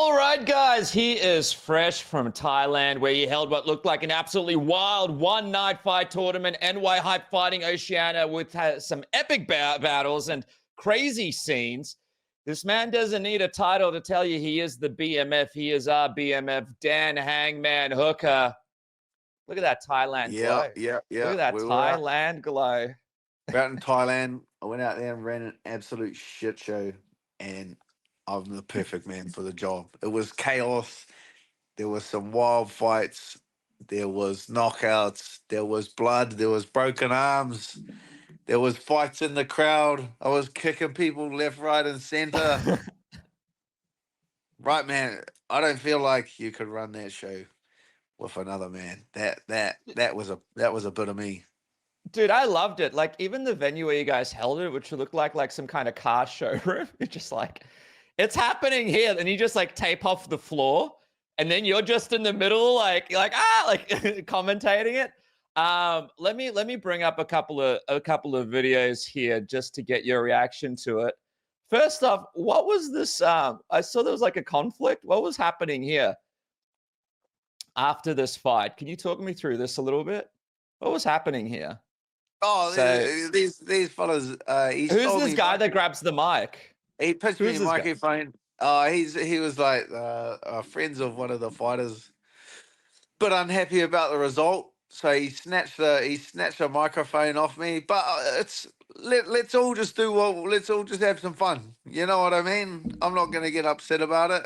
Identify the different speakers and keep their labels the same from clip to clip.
Speaker 1: All right, guys, he is fresh from Thailand, where he held what looked like an absolutely wild one-night fight tournament, NY Hype Fighting Oceania, with some epic battles and crazy scenes. This man doesn't need a title to tell you he is the BMF. He is our BMF, Dan Hangman Hooker. Look at that Thailand glow.
Speaker 2: Yeah.
Speaker 1: Look at that Thailand glow.
Speaker 2: We're out in Thailand. I went out there and ran an absolute shit show, and I'm the perfect man for the job. It was chaos. There was some wild fights. There was knockouts. There was blood. There was broken arms. There was fights in the crowd. I was kicking people left, right, and center. Right, man. I don't feel like you could run that show with another man. That was a bit of me.
Speaker 1: Dude, I loved it. Like, even the venue where you guys held it, which looked like some kind of car showroom, it's just like, it's happening here. And you just like tape off the floor, and then you're just in the middle, like commentating it. Let me bring up a couple of videos here just to get your reaction to it. First off, what was this? I saw there was like a conflict. What was happening here after this fight? Can you talk me through this a little bit? What was happening here?
Speaker 2: Oh, so, these fellas.
Speaker 1: Who's this guy that grabs the mic?
Speaker 2: He pitched me a microphone. He was like friends of one of the fighters, but unhappy about the result. So he snatched a microphone off me. But let's all just let's all just have some fun. You know what I mean? I'm not going to get upset about it.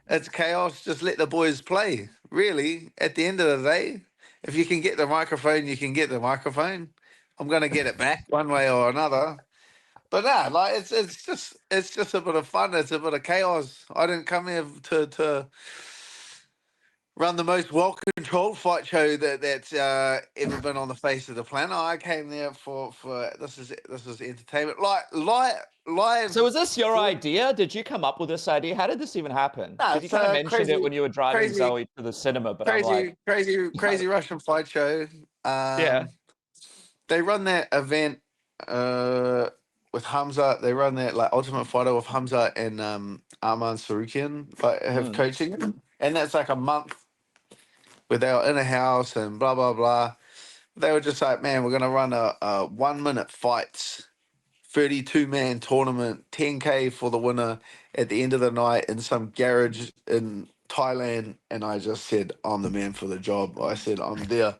Speaker 2: It's chaos. Just let the boys play. Really, at the end of the day, if you can get the microphone, you can get the microphone. I'm going to get it back one way or another. But nah, like it's just a bit of fun. It's a bit of chaos. I didn't come here to run the most well-controlled fight show that's ever been on the face of the planet. I came there for this is entertainment. Live.
Speaker 1: So was this your idea? Did you come up with this idea? How did this even happen?
Speaker 2: Nah,
Speaker 1: you kind of mentioned it when you were driving Zoe to the cinema, but
Speaker 2: crazy Russian fight show.
Speaker 1: Yeah.
Speaker 2: They run that event with Hamza. They run that like Ultimate Fighter with Hamza and Arman have coaching, and that's like a month where they were in a house and blah blah blah. They were just like, man, we're gonna run a 1 minute fights, 32-man tournament, 10K for the winner at the end of the night in some garage in Thailand. And I just said, I'm the man for the job. I said, I'm there.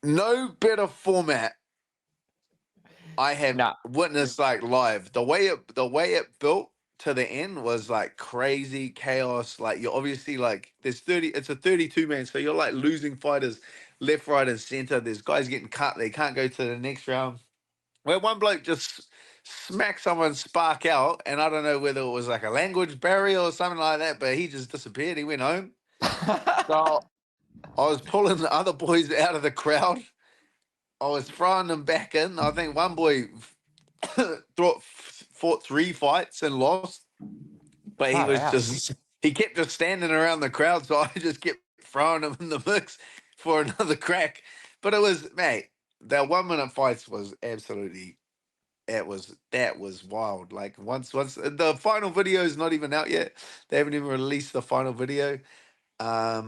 Speaker 2: No better format I have witnessed like live. The way it built to the end was like crazy chaos. Like you're obviously like it's a 32-man, so you're like losing fighters left, right, and center. There's guys getting cut, they can't go to the next round. Where one bloke just smacked someone's spark out, and I don't know whether it was like a language barrier or something like that, but he just disappeared. He went home. So I was pulling the other boys out of the crowd. I was throwing them back in. I think one boy fought 3 fights and lost, but he kept just standing around the crowd, so I just kept throwing him in the mix for another crack. But it was, mate, that 1 minute fights was absolutely, that was wild. Like once the final video is not even out yet. They haven't even released the final video. They're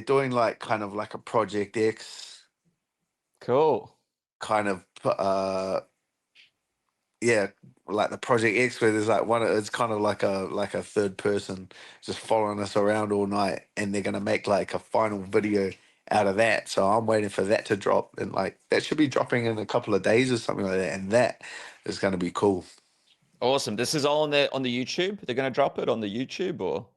Speaker 2: doing like kind of like a Project X.
Speaker 1: Cool.
Speaker 2: Kind of like the Project X, where there's like it's kind of like a third person just following us around all night, and they're gonna make like a final video out of that. So I'm waiting for that to drop, and like that should be dropping in a couple of days or something like that, and that is gonna be cool.
Speaker 1: Awesome. This is all on the YouTube. They're gonna drop it on the YouTube or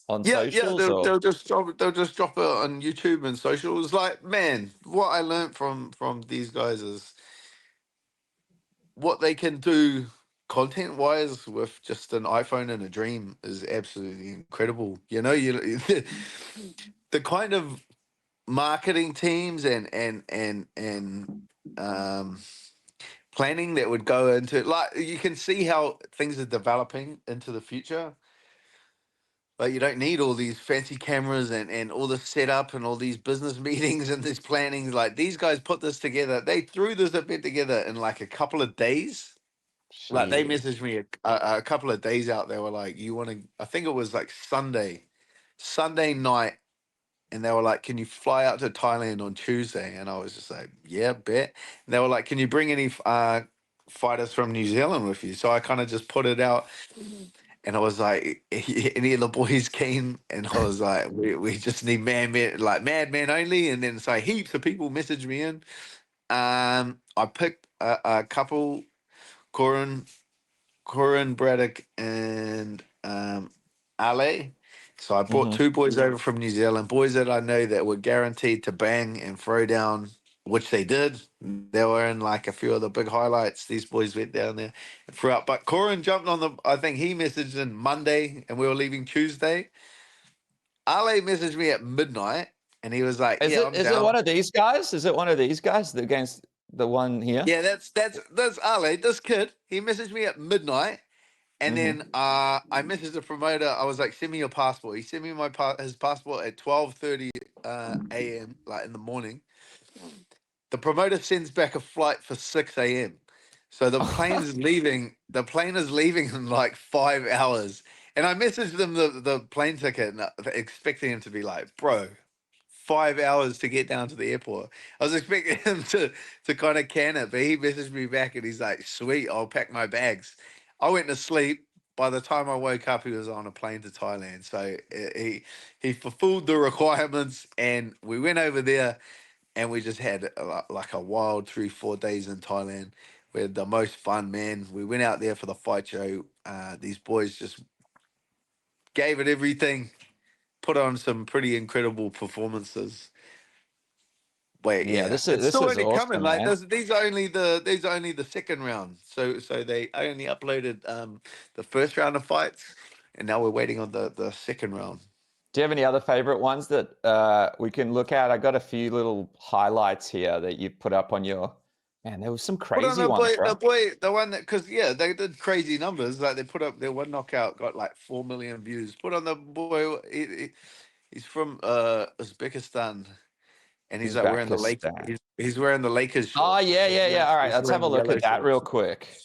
Speaker 1: on socials?
Speaker 2: Yeah, they'll just drop it on YouTube and socials. Like, man, what I learned from these guys is what they can do content wise with just an iPhone and a dream is absolutely incredible. You know, the kind of marketing teams and planning that would go into, like, you can see how things are developing into the future. Like, you don't need all these fancy cameras and all this setup and all these business meetings and this planning. Like, these guys put this together. They threw this event together in like a couple of days. Like they
Speaker 1: Shit.
Speaker 2: messaged me a couple of days out. They were like, "You want to?" I think it was like Sunday night, and they were like, "Can you fly out to Thailand on Tuesday?" And I was just like, "Yeah, bet." And they were like, "Can you bring any fighters from New Zealand with you?" So I kind of just put it out, and I was like, "Any of the boys keen?" And I was like, "We just need madmen only." And then so heaps of people messaged me in. I picked a couple, Corin. Corin Braddock and Ale. So I brought
Speaker 1: Mm-hmm.
Speaker 2: two boys over from New Zealand, boys that I know that were guaranteed to bang and throw down, which they did. They were in like a few of the big highlights. These boys went down there and threw out. But Corin jumped on the, I think he messaged in Monday and we were leaving Tuesday. Ale messaged me at midnight and he was like,
Speaker 1: Is
Speaker 2: "Yeah,
Speaker 1: it
Speaker 2: I'm
Speaker 1: is it one
Speaker 2: down."
Speaker 1: of these guys? Is it one of these guys against the one here?
Speaker 2: Yeah, that's Ale, this kid. He messaged me at midnight. And
Speaker 1: Mm-hmm.
Speaker 2: then I messaged the promoter. I was like, "Send me your passport." He sent me his passport at 12:30 a.m. like in the morning. The promoter sends back a flight for 6 a.m. So the plane is leaving. The plane is leaving in like 5 hours. And I messaged them the plane ticket, and expecting him to be like, "Bro, 5 hours to get down to the airport." I was expecting him to kind of can it, but he messaged me back and he's like, "Sweet, I'll pack my bags." I went to sleep. By the time I woke up, he was on a plane to Thailand. So he fulfilled the requirements, and we went over there, and we just had like a wild 3-4 days in Thailand. We had the most fun, man. We went out there for the fight show. These boys just gave it everything, put on some pretty incredible performances. Wait,
Speaker 1: Yeah,
Speaker 2: yeah,
Speaker 1: this is
Speaker 2: it's
Speaker 1: this
Speaker 2: still
Speaker 1: is
Speaker 2: only coming.
Speaker 1: awesome,
Speaker 2: Like
Speaker 1: man.
Speaker 2: these are only the second round. So they only uploaded the first round of fights, and now we're waiting on the second round.
Speaker 1: Do you have any other favorite ones that we can look at? I got a few little highlights here that you put up on your. Man, there was some
Speaker 2: Put on
Speaker 1: crazy ones, bro.
Speaker 2: the one that, because yeah, they did crazy numbers. Like they put up their one knockout got like 4 million views. Put on the boy. He's from Uzbekistan, and he's like wearing the lake.
Speaker 1: Uzbekistan.
Speaker 2: He's wearing the Lakers
Speaker 1: Oh
Speaker 2: shorts.
Speaker 1: yeah, yeah, yeah. All right,
Speaker 2: He's
Speaker 1: let's have
Speaker 2: wearing
Speaker 1: a
Speaker 2: the
Speaker 1: look
Speaker 2: yellow
Speaker 1: at that real
Speaker 2: shorts.
Speaker 1: quick.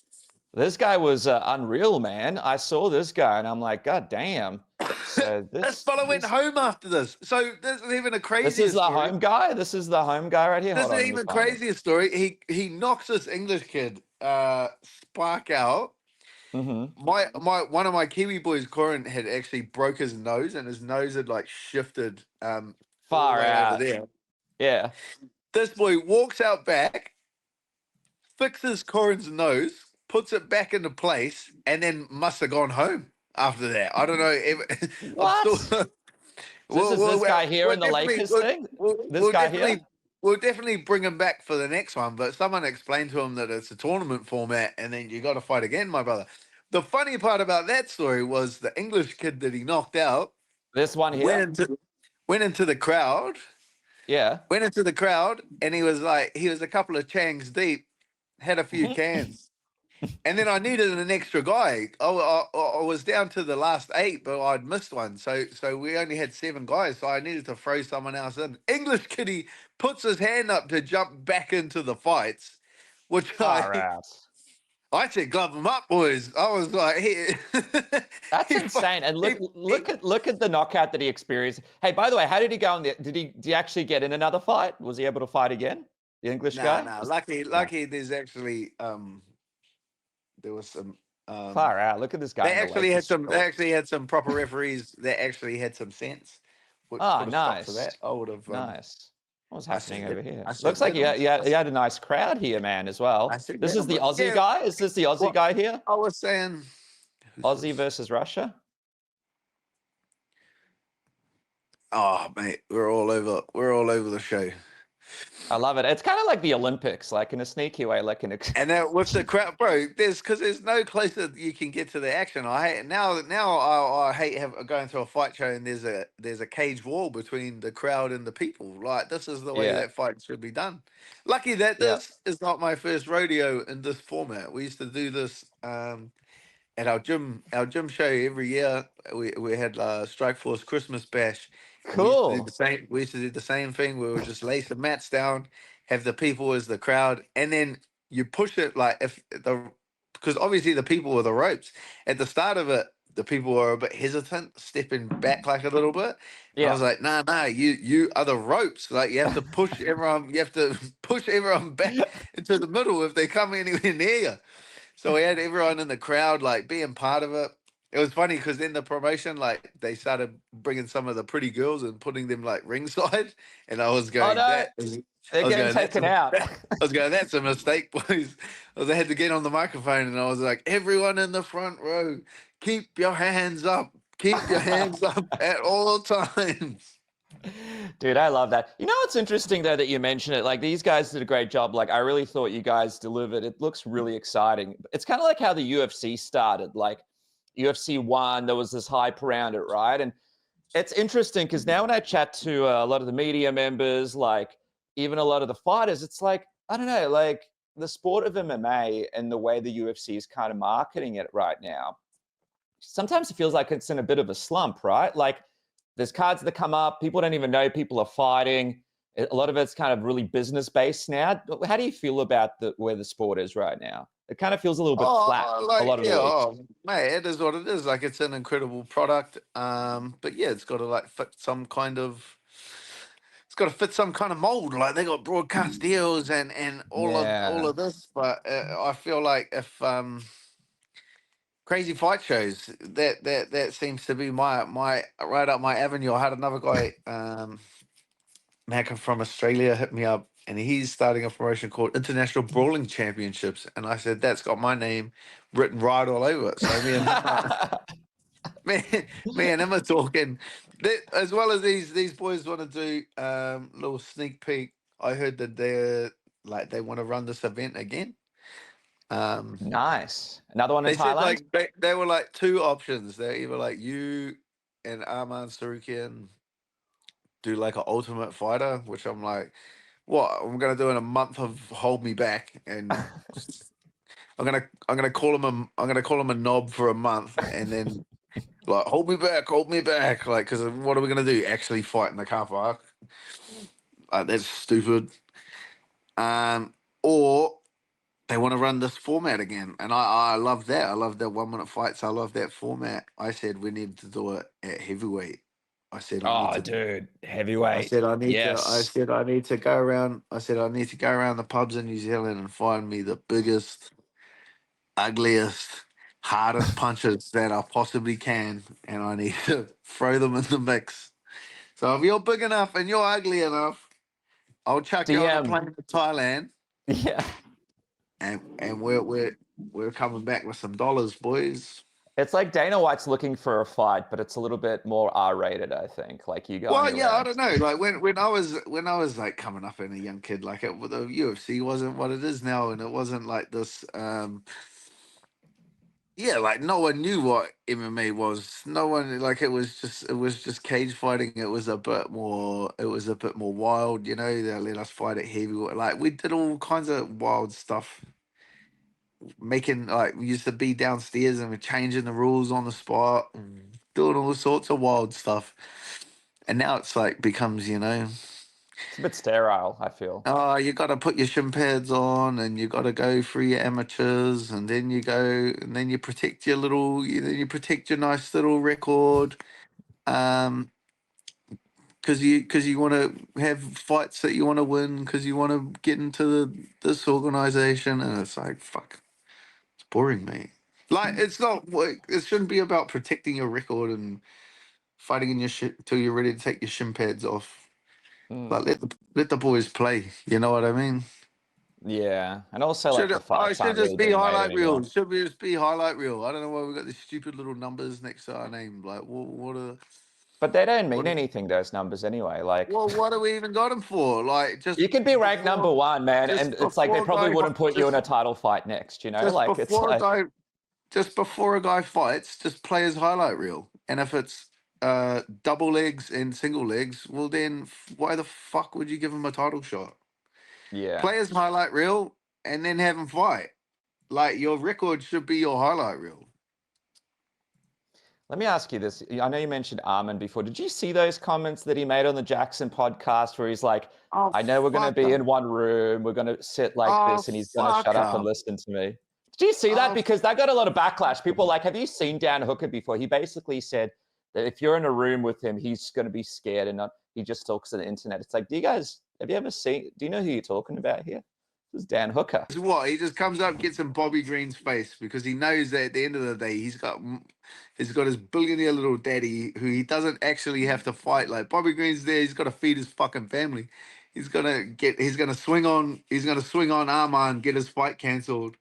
Speaker 1: This guy was unreal, man. I saw this guy and I'm like, God damn. So
Speaker 2: This
Speaker 1: this
Speaker 2: fella went
Speaker 1: this
Speaker 2: home after this. So this is even a
Speaker 1: this is
Speaker 2: crazier
Speaker 1: the
Speaker 2: story.
Speaker 1: home guy. This is the home guy right here.
Speaker 2: This
Speaker 1: Hold
Speaker 2: is
Speaker 1: on,
Speaker 2: an
Speaker 1: let me
Speaker 2: even
Speaker 1: find him.
Speaker 2: crazier story. He knocks this English kid, Spark out.
Speaker 1: Mm-hmm.
Speaker 2: My one of my Kiwi boys, Corin, had actually broke his nose, and his nose had like shifted all the
Speaker 1: Far
Speaker 2: way over
Speaker 1: out.
Speaker 2: there.
Speaker 1: Yeah.
Speaker 2: This boy walks out back, fixes Corin's nose, puts it back into place, and then must have gone home after that. I don't know. I'm still.
Speaker 1: What? So this is this guy here
Speaker 2: We'll
Speaker 1: in the
Speaker 2: definitely,
Speaker 1: Lakers thing? This
Speaker 2: we'll
Speaker 1: guy here?
Speaker 2: definitely, we'll definitely bring him back for the next one. But someone explained to him that it's a tournament format, and then you got to fight again, my brother. The funny part about that story was the English kid that he knocked out
Speaker 1: This one
Speaker 2: went
Speaker 1: here?
Speaker 2: into went into the crowd,
Speaker 1: Yeah.
Speaker 2: and he was like, he was a couple of changs deep, had a few cans. And then I needed an extra guy. I was down to the last 8, but I'd missed one. So we only had 7 guys. So I needed to throw someone else in. English kitty puts his hand up to jump back into the fights, which
Speaker 1: Far out.
Speaker 2: I said, "Glove him up, boys." I was like,
Speaker 1: That's
Speaker 2: he, fu-
Speaker 1: insane. And look,
Speaker 2: he
Speaker 1: look at the knockout that he experienced. Hey, by the way, how did he go on the, did he actually get in another fight? Was he able to fight again? The English
Speaker 2: nah,
Speaker 1: guy?
Speaker 2: nah.
Speaker 1: Was, no.
Speaker 2: Lucky. There's actually there was some
Speaker 1: Far out. Look at this guy in the Lakers
Speaker 2: They
Speaker 1: shorts.
Speaker 2: actually had some proper referees that actually had some sense, which
Speaker 1: Ah,
Speaker 2: put a stop to
Speaker 1: nice.
Speaker 2: that. I would have
Speaker 1: Nice. What's
Speaker 2: I
Speaker 1: happening
Speaker 2: said
Speaker 1: over here?
Speaker 2: I said
Speaker 1: Looks like
Speaker 2: let him.
Speaker 1: you had a nice crowd here, man, as
Speaker 2: I
Speaker 1: well.
Speaker 2: said
Speaker 1: This
Speaker 2: let
Speaker 1: is
Speaker 2: him.
Speaker 1: the Aussie
Speaker 2: Yeah,
Speaker 1: guy? Is this the Aussie
Speaker 2: what
Speaker 1: guy here?
Speaker 2: I was saying. Who's
Speaker 1: Aussie
Speaker 2: this?
Speaker 1: versus Russia?
Speaker 2: Oh mate, we're all over the show.
Speaker 1: I love it. It's kind of like the Olympics, like in a sneaky way, like in a
Speaker 2: And then with the crowd, bro, there's no closer you can get to the action. I hate now I hate going to a fight show and there's a cage wall between the crowd and the people. Like this is the way
Speaker 1: yeah,
Speaker 2: that fight should be done. Lucky that
Speaker 1: yeah.
Speaker 2: this is not my first rodeo in this format. We used to do this at our gym show every year. We had Strike Force Christmas Bash. And we used to do the
Speaker 1: Cool.
Speaker 2: same. We used to do the same thing. We would just lay some mats down, have the people as the crowd, and then you push it like if the because obviously the people were the ropes. At the start of it, the people were a bit hesitant, stepping back like a little bit. And I was like, nah, you are the ropes. Like you have to push everyone, you have to push everyone back into the middle if they come anywhere near you. So we had everyone in the crowd like being part of it. It was funny because then the promotion, like they started bringing some of the pretty girls and putting them like ringside, and I was going,
Speaker 1: no, they're getting taken out.
Speaker 2: I was going, that's a mistake, boys. I had to get on the microphone and I was like, everyone in the front row, keep your hands up. Keep your hands up at all times.
Speaker 1: Dude, I love that. You know what's interesting though that you mentioned it? Like these guys did a great job. Like I really thought you guys delivered. It looks really exciting. It's kind of like how the UFC started. Like UFC 1, there was this hype around it, right? And it's interesting because now when I chat to a lot of the media members, like even a lot of the fighters, it's like, I don't know, like the sport of MMA and the way the UFC is kind of marketing it right now, sometimes it feels like it's in a bit of a slump, right? Like there's cards that come up, people don't even know people are fighting. A lot of it's kind of really business based now. How do you feel about where the sport is right now? It kind of feels a little bit flat a lot of the weeks.
Speaker 2: Mate, it is what it is. Like it's an incredible product. But yeah, it's got to like fit some kind of mold. Like they got broadcast deals and all of this. But I feel like if crazy fight shows, that seems to be my right up my avenue. I had another guy, Macca from Australia, hit me up, and he's starting a promotion called International Brawling Championships. And I said, that's got my name written right all over it. So me and him are talking. As well as these boys want to do little sneak peek. I heard that they want to run this event again.
Speaker 1: Nice. Another one in
Speaker 2: They said
Speaker 1: Thailand?
Speaker 2: like they were like two options. They're either like you and Arman Sarukian do like an Ultimate Fighter, which I'm like, what? I'm gonna do in a month of Hold Me Back, and I'm gonna call him a knob for a month, and then like hold me back, like because what are we gonna do? Actually fight in the car park? Like that's stupid. Or they want to run this format again, and I love that. I love that 1 minute fights. I love that format. I said we need to do it at heavyweight. I said I need
Speaker 1: Oh,
Speaker 2: to.
Speaker 1: dude,
Speaker 2: I
Speaker 1: heavyweight.
Speaker 2: said I need to. I
Speaker 1: Yes.
Speaker 2: said I need to go around. I said I need to go around the pubs in New Zealand and find me the biggest, ugliest, hardest punches that I possibly can, and I need to throw them in the mix. So if you're big enough and you're ugly enough, I'll chuck you on a
Speaker 1: DM.
Speaker 2: plane to Thailand,
Speaker 1: Yeah.
Speaker 2: and we're coming back with some dollars, boys.
Speaker 1: It's like Dana White's looking for a fight, but it's a little bit more R-rated, I think. Like you going
Speaker 2: Well, yeah, I
Speaker 1: around.
Speaker 2: don't know. Like when I was like coming up and a young kid, like the UFC wasn't what it is now, and it wasn't like this. Yeah, like no one knew what MMA was. No one like it was just cage fighting. It was a bit more. It was a bit more wild, you know. They let us fight at heavyweight. Like we did all kinds of wild stuff. Making like we used to be downstairs and we're changing the rules on the spot, and doing all sorts of wild stuff. And now it's like becomes,
Speaker 1: It's a bit sterile, I feel.
Speaker 2: oh, you got to put your shin pads on, and you got to go through your amateurs, and then you go, and then you protect your then you protect your nice little record, because you want to have fights that you want to win, because you want to get into this organization, and it's like fuck, it's boring, mate. Like it's not. It shouldn't be about protecting your record and fighting in your shit till you're ready to take your shin pads off.
Speaker 1: Mm.
Speaker 2: Like let the boys play. You know what I mean?
Speaker 1: Yeah. And also like
Speaker 2: Should
Speaker 1: the
Speaker 2: I
Speaker 1: fights
Speaker 2: should
Speaker 1: aren't
Speaker 2: just
Speaker 1: really
Speaker 2: be
Speaker 1: being made
Speaker 2: highlight reel?
Speaker 1: anymore.
Speaker 2: Should we just be highlight reel? I don't know why we got these stupid little numbers next to our name. Like,
Speaker 1: But they don't mean
Speaker 2: what,
Speaker 1: anything, those numbers anyway. Like
Speaker 2: what do we even got them for? Like,
Speaker 1: you could be ranked number one, man, and
Speaker 2: just
Speaker 1: it's like they
Speaker 2: before a
Speaker 1: probably
Speaker 2: guy,
Speaker 1: wouldn't put you in a title fight next, you know?
Speaker 2: just
Speaker 1: Like it's
Speaker 2: before a
Speaker 1: like
Speaker 2: guy, just before a guy fights, just play his highlight reel. And if it's double legs and single legs, well then why the fuck would you give him a title shot?
Speaker 1: yeah.
Speaker 2: Play his highlight reel and then have him fight. Like your record should be your highlight reel.
Speaker 1: Let me ask you this. I know you mentioned Arman before. Did you see those comments that he made on the Jaxxon podcast where he's like,
Speaker 2: Oh
Speaker 1: I know we're going to
Speaker 2: fuck
Speaker 1: be in
Speaker 2: him.
Speaker 1: one room, we're going to sit like
Speaker 2: Oh
Speaker 1: this, and he's going to
Speaker 2: fuck
Speaker 1: shut up and
Speaker 2: him.
Speaker 1: listen to me? Did Do you see that? Because that got a lot of backlash. People like, have you seen Dan Hooker before? He basically said that if you're in a room with him, he's going to be scared and not. He just talks to the internet. It's like, have you ever seen? Do you know who you're talking about here? This is Dan Hooker.
Speaker 2: What? He just comes up, gets in Bobby Green's face because he knows that at the end of the day, he's got his billionaire little daddy who he doesn't actually have to fight. Like Bobby Green's there, he's got to feed his fucking family. He's gonna swing on Arman, get his fight cancelled.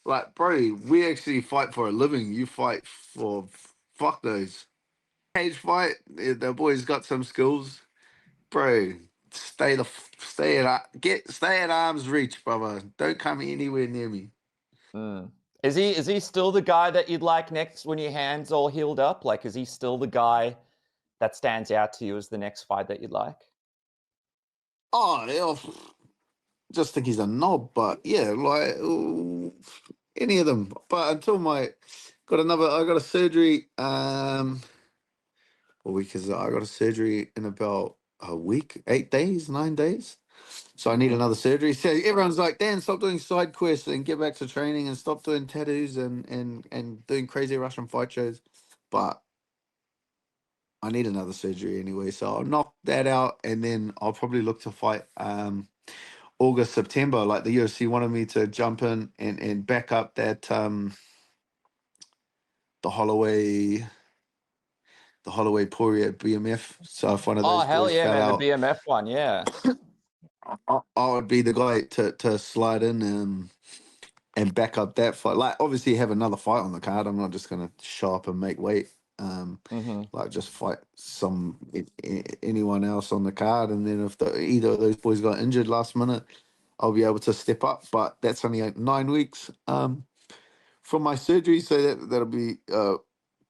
Speaker 2: Like, bro, we actually fight for a living. You fight for fuck those. Cage fight, the boy's got some skills, bro. Stay at arm's reach, brother. Don't come anywhere near me.
Speaker 1: Is he still the guy that you'd like next when your hand's all healed up? Like, is he still the guy that stands out to you as the next fight that you'd like?
Speaker 2: Oh, yeah, just think he's a knob, but yeah, like any of them. But until I got a surgery. Because I got a surgery in about a week, 8 days, 9 days. So I need another surgery. So everyone's like, Dan, stop doing side quests and get back to training and stop doing tattoos and doing crazy Russian fight shows. But I need another surgery anyway. So I'll knock that out and then I'll probably look to fight August, September. Like the UFC wanted me to jump in and back up that the Holloway Poirier BMF. So if one of those
Speaker 1: hell
Speaker 2: boys
Speaker 1: yeah,
Speaker 2: fell
Speaker 1: man,
Speaker 2: out,
Speaker 1: the BMF one, yeah.
Speaker 2: I would be the guy to slide in and back up that fight. Like obviously have another fight on the card. I'm not just gonna show up and make weight. Like just fight anyone else on the card, and then if either of those boys got injured last minute, I'll be able to step up. But that's only 9 weeks from my surgery, so that'll be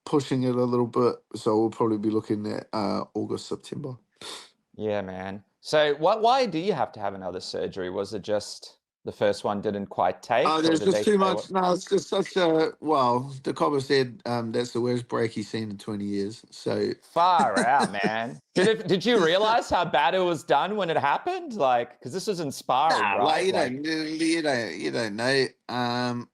Speaker 2: pushing it a little bit. So we'll probably be looking at August, September.
Speaker 1: Yeah, man. So why do you have to have another surgery? Was it just the first one didn't quite take?
Speaker 2: There's just too much. No, it's just such a, well, the cobber said that's the worst break he's seen in 20 years. So
Speaker 1: far out, man. Did you realize how bad it was done when it happened? Like, because this was inspiring, right?
Speaker 2: Like, you don't know.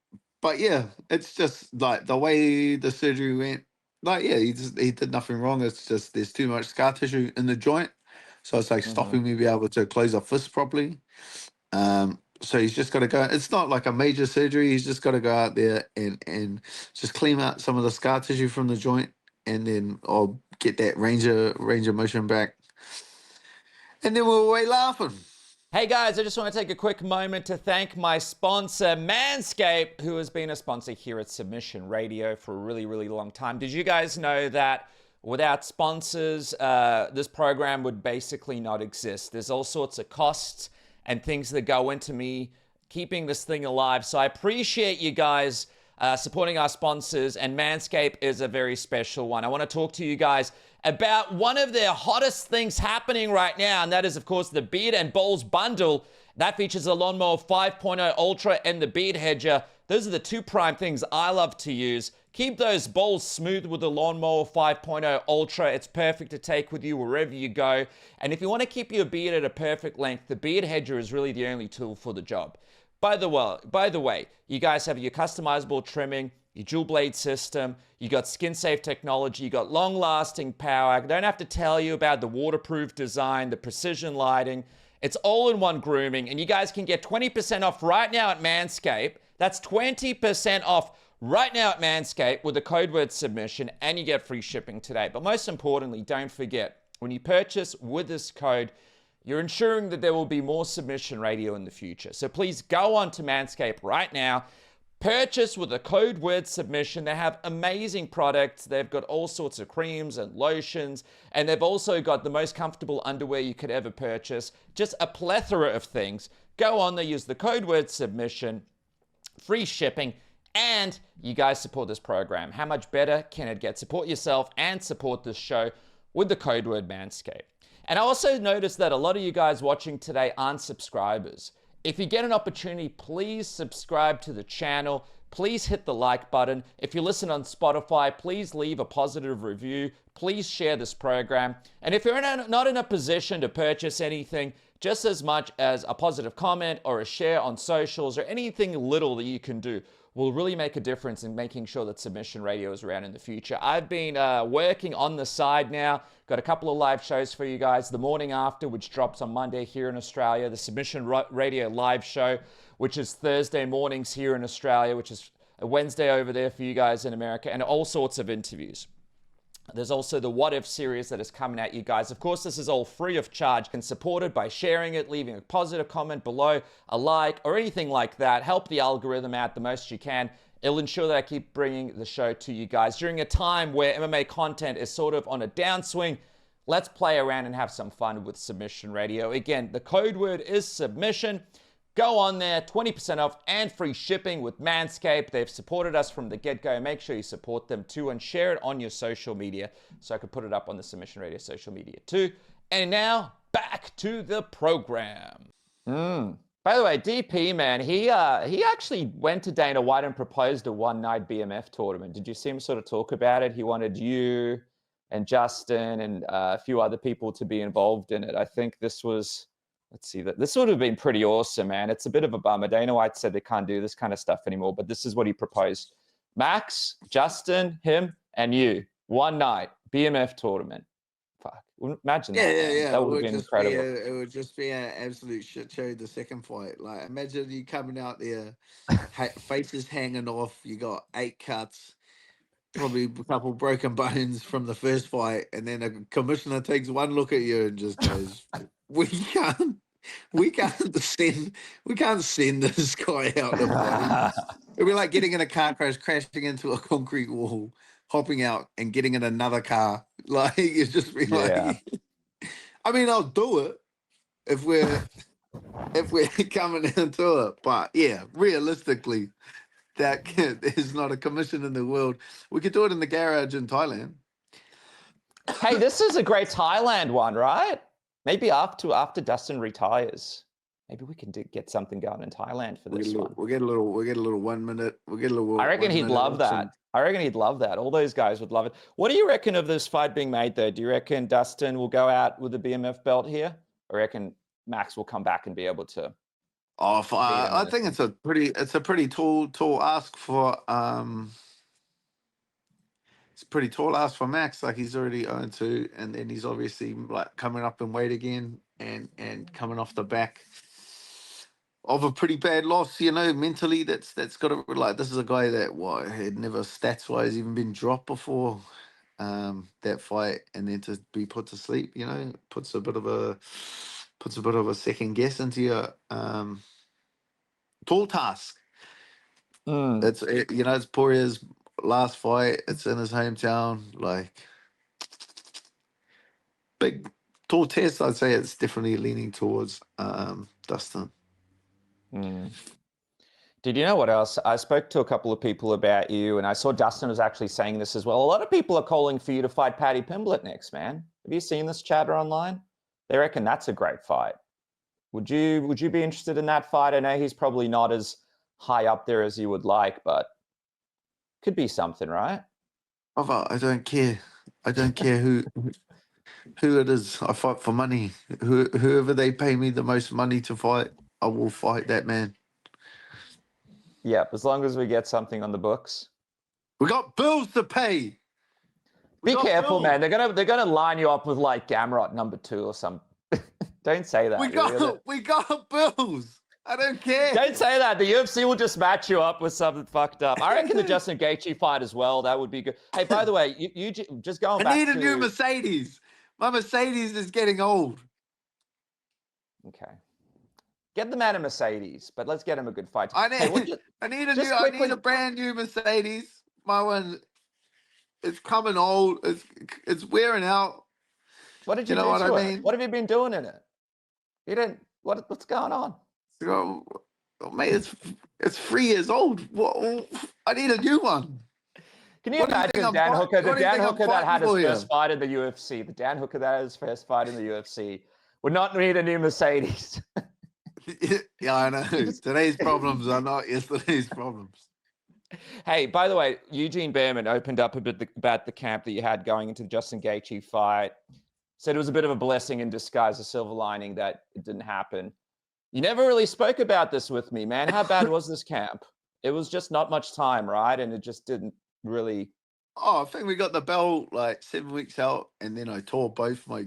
Speaker 2: But yeah, it's just like the way the surgery went. Like, yeah, he did nothing wrong. It's just there's too much scar tissue in the joint, so it's like stopping me be able to close a fist properly. So he's just got to go. It's not like a major surgery. He's just got to go out there and just clean out some of the scar tissue from the joint, and then I'll get that range of motion back, and then we're away laughing.
Speaker 1: Hey guys, I just want to take a quick moment to thank my sponsor, MANSCAPED, who has been a sponsor here at Submission Radio for a really, really long time. Did you guys know that without sponsors, this program would basically not exist? There's all sorts of costs and things that go into me keeping this thing alive. So I appreciate you guys supporting our sponsors, and MANSCAPED is a very special one. I want to talk to you guys about one of their hottest things happening right now, and that is, of course, the Beard and Balls Bundle. That features the Lawnmower 5.0 Ultra and the Beard Hedger. Those are the two prime things I love to use. Keep those balls smooth with the Lawnmower 5.0 Ultra. It's perfect to take with you wherever you go. And if you want to keep your beard at a perfect length, the Beard Hedger is really the only tool for the job. By the way, you guys have your customizable trimming, your dual blade system, you got skin safe technology, you got long lasting power. I don't have to tell you about the waterproof design, the precision lighting. It's all in one grooming, and you guys can get 20% off right now at MANSCAPED. That's 20% off right now at MANSCAPED with the code word submission, and you get free shipping today. But most importantly, don't forget, when you purchase with this code, you're ensuring that there will be more Submission Radio in the future. So please go on to MANSCAPED right now. Purchase with the code word submission. They have amazing products. They've got all sorts of creams and lotions, and they've also got the most comfortable underwear you could ever purchase. Just a plethora of things. Go on there, use the code word submission, free shipping, and you guys support this program. How much better can it get? Support yourself and support this show with the code word MANSCAPED. And I also noticed that a lot of you guys watching today aren't subscribers. If you get an opportunity, please subscribe to the channel. Please hit the like button. If you listen on Spotify, please leave a positive review. Please share this program. And if you're not in a position to purchase anything, just as much as a positive comment or a share on socials or anything little that you can do will really make a difference in making sure that Submission Radio is around in the future. I've been working on the side now. Got a couple of live shows for you guys. The morning after, which drops on Monday here in Australia. The Submission Radio live show, which is Thursday mornings here in Australia, which is a Wednesday over there for you guys in America, and all sorts of interviews. There's also the What If series that is coming at you guys. Of course, this is all free of charge and supported by sharing it, leaving a positive comment below, a like, or anything like that. Help the algorithm out the most you can. It'll ensure that I keep bringing the show to you guys. During a time where MMA content is sort of on a downswing, let's play around and have some fun with Submission Radio. Again, the code word is submission. Go on there, 20% off and free shipping with MANSCAPED. They've supported us from the get-go. Make sure you support them too and share it on your social media so I can put it up on the Submission Radio social media too. And now, back to the program. By the way, DP, man, he actually went to Dana White and proposed a one-night BMF tournament. Did you see him sort of talk about it? He wanted you and Justin and a few other people to be involved in it. I think this was... Let's see, this would have been pretty awesome, man. It's a bit of a bummer. Dana White said they can't do this kind of stuff anymore, but this is what he proposed. Max, Justin, him, and you. One night, BMF tournament. Fuck. Imagine that.
Speaker 2: Yeah.
Speaker 1: That would have been incredible.
Speaker 2: It would just be an absolute shit show, the second fight. Like, imagine you coming out there, faces hanging off, you got 8 cuts, probably a couple broken bones from the first fight, and then a commissioner takes one look at you and just goes... We can't send this guy out the body. It'd be like getting in a car crash, crashing into a concrete wall, hopping out and getting in another car. Like, it's just be like, I mean, I'll do it if we're coming into it. But yeah, realistically, there's not a commission in the world. We could do it in the garage in Thailand.
Speaker 1: Hey, this is a great Thailand one, right? Maybe after Dustin retires, maybe we can get something going in Thailand for this one.
Speaker 2: We'll get a little 1 minute. We'll get a little.
Speaker 1: I reckon he'd love that. I reckon he'd love that. All those guys would love it. What do you reckon of this fight being made, though? Do you reckon Dustin will go out with the BMF belt here, or reckon Max will come back and be able to?
Speaker 2: Oh, I think it's a pretty tall ask for It's a pretty tall ask for Max. Like, he's already 0-2, and then he's obviously like coming up in weight again, and coming off the back of a pretty bad loss. You know, mentally, that's got to, like, this is a guy that had never stats wise even been dropped before that fight, and then to be put to sleep, you know, puts a bit of a second guess into your tall task. It's Poirier's last fight. It's in his hometown. Like, big tall test. I'd say it's definitely leaning towards Dustin.
Speaker 1: Did you know what else? I spoke to a couple of people about you, and I saw Dustin was actually saying this as well. A lot of people are calling for you to fight Paddy Pimblett next, man. Have you seen this chatter online? They reckon that's a great fight. Would you be interested in that fight? I know he's probably not as high up there as you would like, but could be something, right?
Speaker 2: I don't care. I don't care who it is. I fight for money. Whoever they pay me the most money to fight, I will fight that man.
Speaker 1: Yeah, as long as we get something on the books.
Speaker 2: We got bills to pay.
Speaker 1: Be careful, man. They're gonna line you up with like Gamrot #2 or some. Don't say that.
Speaker 2: We got bills. I don't care.
Speaker 1: Don't say that. The UFC will just match you up with something fucked up. I reckon the Justin Gaethje fight as well. That would be good. Hey, by the way, you just going back to...
Speaker 2: I need a new Mercedes. My Mercedes is getting old.
Speaker 1: Okay. Get the man a Mercedes, but let's get him a good fight.
Speaker 2: I need a brand new Mercedes. My one, it's coming old. It's wearing out.
Speaker 1: What did you do to it? What have you been doing in it? You didn't... What's going on?
Speaker 2: Oh, mate, it's 3 years old. I need a new one.
Speaker 1: Can you imagine Dan Hooker? The Dan Hooker that had his first fight in the UFC. The Dan Hooker that had his first fight in the UFC would not need a new Mercedes.
Speaker 2: Yeah, I know. Today's problems are not yesterday's problems.
Speaker 1: Hey, by the way, Eugene Behrman opened up a bit about the camp that you had going into the Justin Gaethje fight. Said it was a bit of a blessing in disguise, a silver lining that it didn't happen. You never really spoke about this with me, man. How bad was this camp? It was just not much time, right? And it just didn't really.
Speaker 2: Oh, I think we got the bell like 7 weeks out, and then I tore both my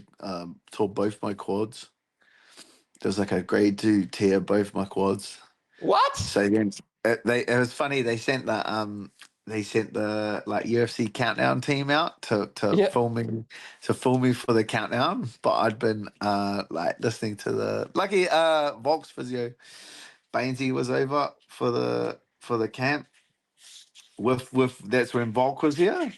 Speaker 2: quads. There was like a grade 2 tear both my quads.
Speaker 1: What?
Speaker 2: So then it was funny. They sent the like UFC countdown team out to
Speaker 1: Yeah.
Speaker 2: film me for the countdown. But I'd been like listening to the lucky Volks physio. Bainesy was over for the camp. With that's when Volk was here.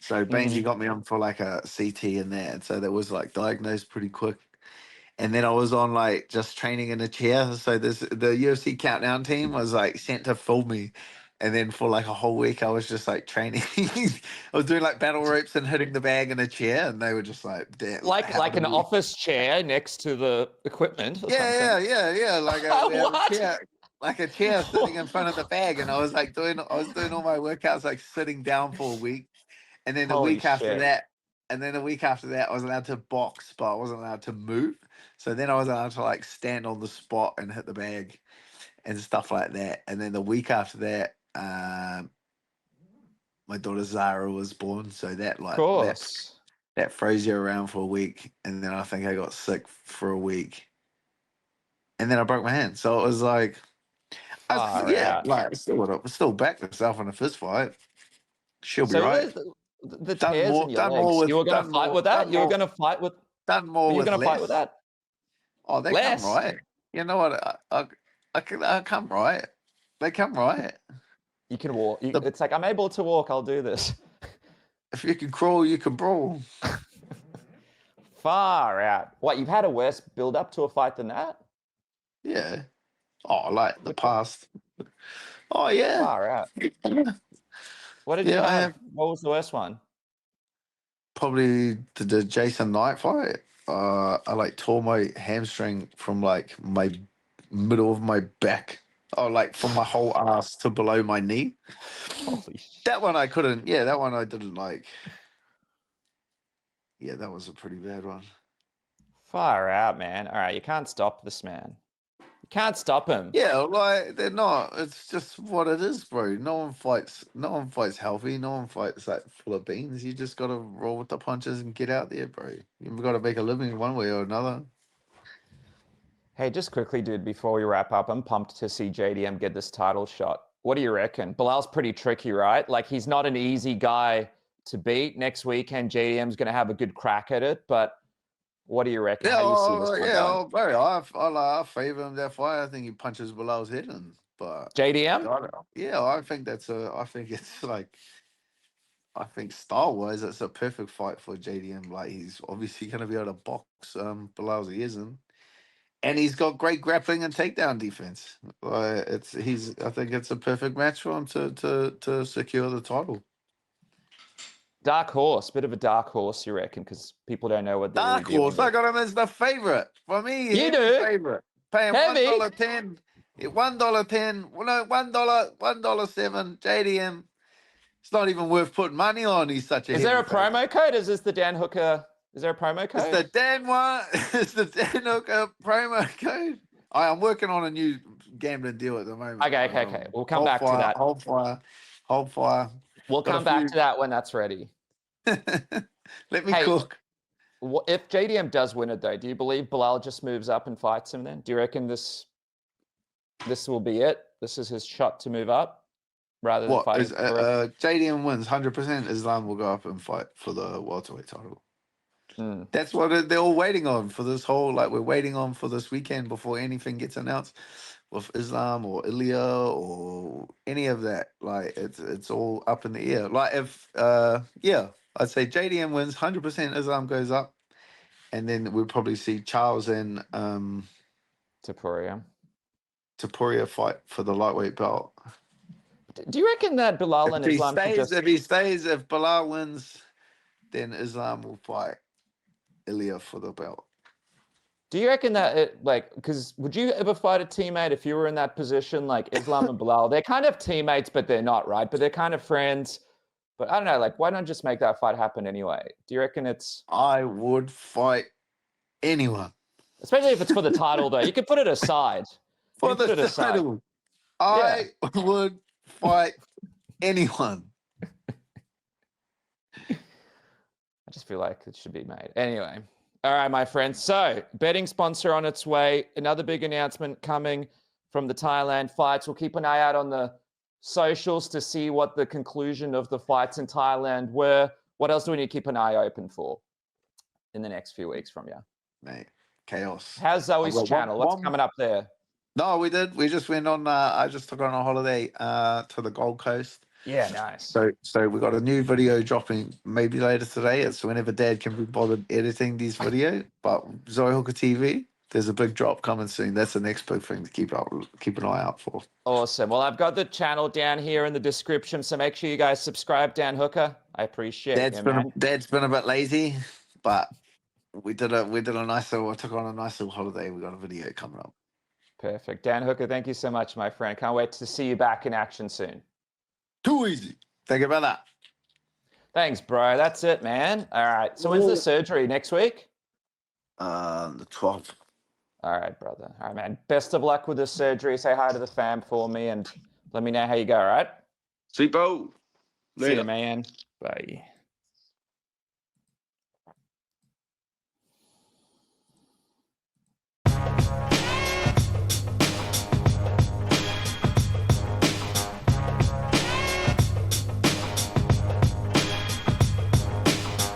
Speaker 2: So Bainesy got me on for like a CT in there. And so that was like diagnosed pretty quick. And then I was on like just training in a chair. So the UFC countdown team was like sent to film me. And then for like a whole week I was just like training. I was doing like battle ropes and hitting the bag in a chair, and they were just like, damn,
Speaker 1: Like an office chair next to the equipment or something.
Speaker 2: Yeah. Like
Speaker 1: What?
Speaker 2: a chair. Like a chair sitting in front of the bag, and I was doing all my workouts like sitting down for a week, and then the
Speaker 1: Holy
Speaker 2: week after
Speaker 1: shit.
Speaker 2: that, I was allowed to box, but I wasn't allowed to move. So then I was allowed to like stand on the spot and hit the bag, and stuff like that. And then the week after that, my daughter Zara was born, so that
Speaker 1: Of
Speaker 2: like
Speaker 1: course.
Speaker 2: that froze you around for a week, and then I think I got sick for a week, and then I broke my hand. So it was like.
Speaker 1: Far
Speaker 2: Yeah,
Speaker 1: out.
Speaker 2: like still back myself in a fist fight. She'll be
Speaker 1: So
Speaker 2: right.
Speaker 1: the tears in your
Speaker 2: Done more
Speaker 1: legs.
Speaker 2: with
Speaker 1: You were going to fight with that? You were going to fight with?
Speaker 2: done more
Speaker 1: Were you
Speaker 2: with
Speaker 1: going to fight
Speaker 2: less.
Speaker 1: with that?
Speaker 2: Oh, they come
Speaker 1: Less.
Speaker 2: right. You know what? I come right. They come right.
Speaker 1: You can walk. It's like, I'm able to walk. I'll do this.
Speaker 2: If you can crawl, you can brawl.
Speaker 1: Far out. What, you've had a worse build up to a fight than that?
Speaker 2: Yeah. Oh, like the past. Oh yeah.
Speaker 1: Far out. What did you
Speaker 2: Yeah, I
Speaker 1: have?
Speaker 2: have
Speaker 1: What was the worst one?
Speaker 2: probably the Jason Knight fight. I like tore my hamstring from like my middle of my back. Oh, like from my whole ass to below my knee.
Speaker 1: Holy shit.
Speaker 2: That one I couldn't. Yeah, that one I didn't like. Yeah, that was a pretty bad one.
Speaker 1: Far out, man. All right, you can't stop this man. You can't stop him.
Speaker 2: Yeah, like they're not. It's just what it is, bro. No one fights. No one fights healthy. No one fights like full of beans. You just gotta roll with the punches and get out there, bro. You've got to make a living one way or another.
Speaker 1: Hey, just quickly, dude, before we wrap up, I'm pumped to see JDM get this title shot. What do you reckon? Belal's pretty tricky, right? Like, he's not an easy guy to beat. Next weekend, JDM's going to have a good crack at it, but what do you reckon?
Speaker 2: Yeah,
Speaker 1: How do you see this one going?
Speaker 2: bro. I favor him that fight. I think he punches Belal's head in, but
Speaker 1: JDM?
Speaker 2: yeah, I think that's a. I think it's like. I think style-wise, it's a perfect fight for JDM. Like he's obviously going to be able to box Belal's ears in. And he's got great grappling and takedown defense. I think it's a perfect match for him to secure the title.
Speaker 1: Dark horse, bit of a dark horse, you reckon? Because people don't know what they're
Speaker 2: Dark
Speaker 1: really
Speaker 2: horse,
Speaker 1: dealing
Speaker 2: I got him as the favorite. For me,
Speaker 1: You
Speaker 2: he's
Speaker 1: do?
Speaker 2: the favorite. Paying
Speaker 1: Heavy.
Speaker 2: $1.10. $1.10. Well, no, $1.07. JDM. It's not even worth putting money on. He's such a.
Speaker 1: Is there a
Speaker 2: heavy favorite.
Speaker 1: promo code? Is this the Dan Hooker? Is there a promo code?
Speaker 2: It's the Dan one. It's the Dan Hooker promo code. I'm working on a new gambling deal at the moment.
Speaker 1: Okay. We'll come back to that.
Speaker 2: Hold fire.
Speaker 1: We'll come back to that when that's ready.
Speaker 2: Let me cook.
Speaker 1: If JDM does win it, though, do you believe Belal just moves up and fights him then? Do you reckon this will be it? This is his shot to move up rather than fighting?
Speaker 2: JDM wins 100%. Islam will go up and fight for the welterweight title. That's what they're all waiting on for this whole. Like we're waiting on for this weekend before anything gets announced with Islam or Ilya or any of that. Like it's all up in the air. Like if I'd say JDM wins 100%. Islam goes up, and then we'll probably see Charles and
Speaker 1: Poirier
Speaker 2: fight for the lightweight belt.
Speaker 1: Do you reckon that Belal and Islam
Speaker 2: if Belal wins, then Islam will fight Ilya for the belt.
Speaker 1: Do you reckon that because would you ever fight a teammate if you were in that position, like Islam and Belal? They're kind of teammates, but they're not, right? But they're kind of friends. But I don't know, like, why not just make that fight happen anyway? Do you reckon it's...
Speaker 2: I would fight anyone.
Speaker 1: Especially if it's for the title, though. You could put it aside.
Speaker 2: For the title, I would fight anyone.
Speaker 1: I just feel like it should be made. Anyway. All right, my friends. So, betting sponsor on its way. Another big announcement coming from the Thailand fights. We'll keep an eye out on the socials to see what the conclusion of the fights in Thailand were. What else do we need to keep an eye open for in the next few weeks from you?
Speaker 2: Mate, chaos.
Speaker 1: How's Zoe's channel? What's coming up there?
Speaker 2: No, we did. We just went on. I just took on a holiday to the Gold Coast.
Speaker 1: Yeah, nice.
Speaker 2: So we got a new video dropping maybe later today. It's whenever Dad can be bothered editing these videos. But Zoe Hooker TV, there's a big drop coming soon. That's the next big thing to keep an eye out for.
Speaker 1: Awesome. Well, I've got the channel down here in the description, so make sure you guys subscribe, Dan Hooker. I appreciate it.
Speaker 2: Dad's been a bit lazy, but we did a nice little. I took on a nice little holiday. We got a video coming up.
Speaker 1: Perfect. Dan Hooker, thank you so much, my friend. Can't wait to see you back in action soon.
Speaker 2: Too easy. Think about that.
Speaker 1: Thanks, bro. That's it, man. All right. So when's the surgery? Next week?
Speaker 2: The 12th.
Speaker 1: All right, brother. All right, man. Best of luck with the surgery. Say hi to the fam for me and let me know how you go, all right?
Speaker 2: Sweet, bro.
Speaker 1: See you, man. Bye.